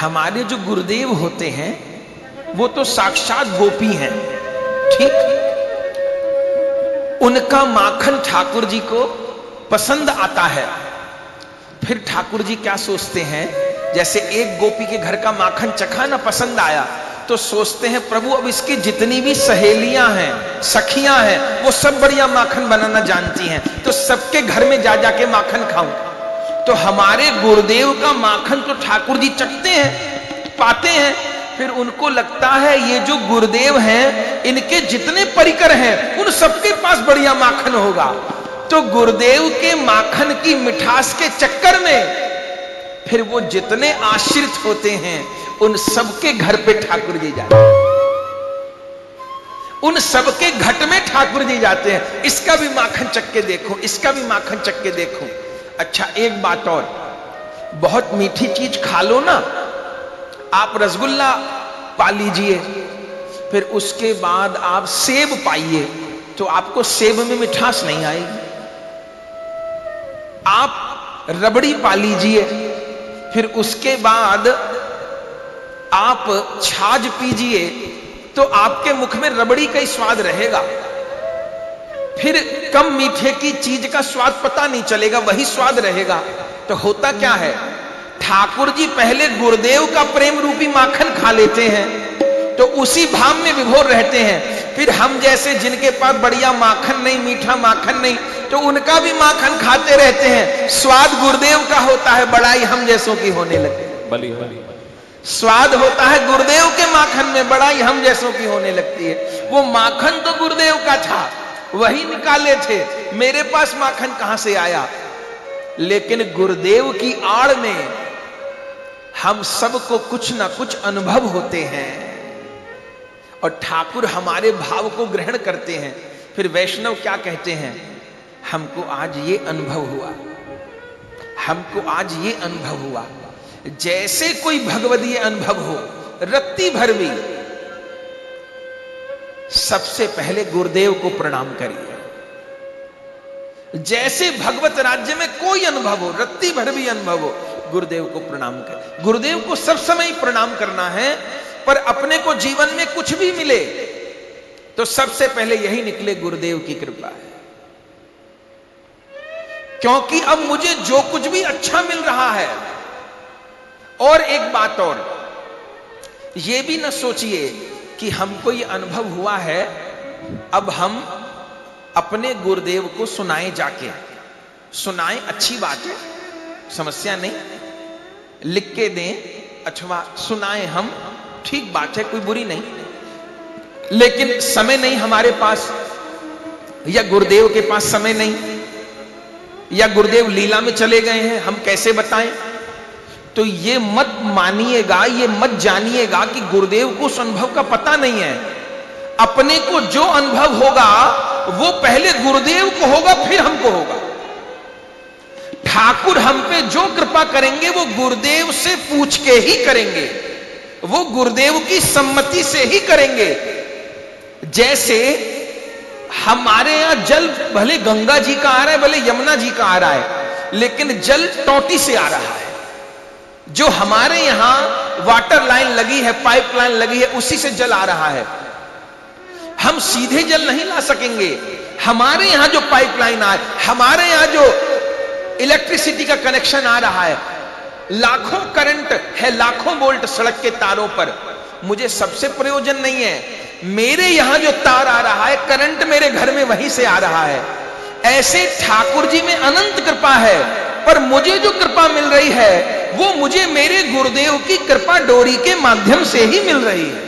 हमारे जो गुरुदेव होते हैं वो तो साक्षात गोपी हैं, ठीक। उनका माखन ठाकुर जी को पसंद आता है। फिर ठाकुर जी क्या सोचते हैं, जैसे एक गोपी के घर का माखन चखा ना, पसंद आया, तो सोचते हैं प्रभु अब इसकी जितनी भी सहेलियां हैं, सखियां हैं, वो सब बढ़िया माखन बनाना जानती हैं, तो सबके घर में जा जाके माखन खाऊं। तो हमारे गुरुदेव का माखन तो ठाकुर जी चखते हैं, पाते हैं, फिर उनको लगता है ये जो गुरुदेव हैं इनके जितने परिकर हैं उन सबके पास बढ़िया माखन होगा। तो गुरुदेव के माखन की मिठास के चक्कर में फिर वो जितने आश्रित होते हैं उन सबके घर पे ठाकुर जी जाते हैं, उन सबके घट में ठाकुर जी जाते हैं। इसका भी माखन चख के देखो, इसका भी माखन चख के देखो। अच्छा एक बात और, बहुत मीठी चीज खा लो ना, आप रसगुल्ला पा लीजिए, फिर उसके बाद आप सेब पाइए तो आपको सेब में मिठास नहीं आएगी। आप रबड़ी पा लीजिए, फिर उसके बाद आप छाछ पीजिए तो आपके मुख में रबड़ी का ही स्वाद रहेगा। फिर कम मीठे की चीज का स्वाद पता नहीं चलेगा, वही स्वाद रहेगा। तो होता क्या है, ठाकुर जी पहले गुरुदेव का प्रेम रूपी माखन खा लेते हैं तो उसी भाव में विभोर रहते हैं। फिर हम जैसे जिनके पास बढ़िया माखन नहीं, मीठा माखन नहीं, तो उनका भी माखन खाते रहते हैं। स्वाद गुरुदेव का होता है, बड़ाई हम जैसों की होने लगे। स्वाद होता है गुरुदेव के माखन में, बड़ाई हम जैसों की होने लगती है। वो माखन तो गुरुदेव का था, वही निकाले थे, मेरे पास माखन कहां से आया। लेकिन गुरुदेव की आड़ में हम सबको कुछ ना कुछ अनुभव होते हैं और ठाकुर हमारे भाव को ग्रहण करते हैं। फिर वैष्णव क्या कहते हैं, हमको आज ये अनुभव हुआ, हमको आज ये अनुभव हुआ। जैसे कोई भगवदीय अनुभव हो, रत्ती भर भी सबसे पहले गुरुदेव को प्रणाम करिए। जैसे भगवत राज्य में कोई अनुभव हो, रत्ती भर भी अनुभव हो, गुरुदेव को प्रणाम कर। गुरुदेव को सब समय प्रणाम करना है, पर अपने को जीवन में कुछ भी मिले तो सबसे पहले यही निकले गुरुदेव की कृपा है। क्योंकि अब मुझे जो कुछ भी अच्छा मिल रहा है। और एक बात और, यह भी ना सोचिए कि हमको ये अनुभव हुआ है अब हम अपने गुरुदेव को सुनाएं, जाके सुनाएं, अच्छी बात है, समस्या नहीं, लिख के दें अथवा सुनाएं हम, ठीक बात है, कोई बुरी नहीं। लेकिन समय नहीं हमारे पास, या गुरुदेव के पास समय नहीं, या गुरुदेव लीला में चले गए हैं, हम कैसे बताएं। तो ये मत मानिएगा, ये मत जानिएगा कि गुरुदेव को उस अनुभव का पता नहीं है। अपने को जो अनुभव होगा वो पहले गुरुदेव को होगा, फिर हमको होगा। ठाकुर हम पे जो कृपा करेंगे वो गुरुदेव से पूछ के ही करेंगे, वो गुरुदेव की सम्मति से ही करेंगे। जैसे हमारे यहां जल भले गंगा जी का आ रहा है, भले यमुना जी का आ रहा है, लेकिन जल टोटी से आ रहा है। जो हमारे यहां वाटर लाइन लगी है, पाइप लाइन लगी है, उसी से जल आ रहा है। हम सीधे जल नहीं ला सकेंगे। हमारे यहां जो पाइपलाइन आ, हमारे यहां जो इलेक्ट्रिसिटी का कनेक्शन आ रहा है, लाखों करंट है, लाखों वोल्ट सड़क के तारों पर, मुझे सबसे प्रयोजन नहीं है। मेरे यहां जो तार आ रहा है, करंट मेरे घर में वहीं से आ रहा है। ऐसे ठाकुर जी में अनंत कृपा है, पर मुझे जो कृपा मिल रही है वो मुझे मेरे गुरुदेव की कृपा डोरी के माध्यम से ही मिल रही है।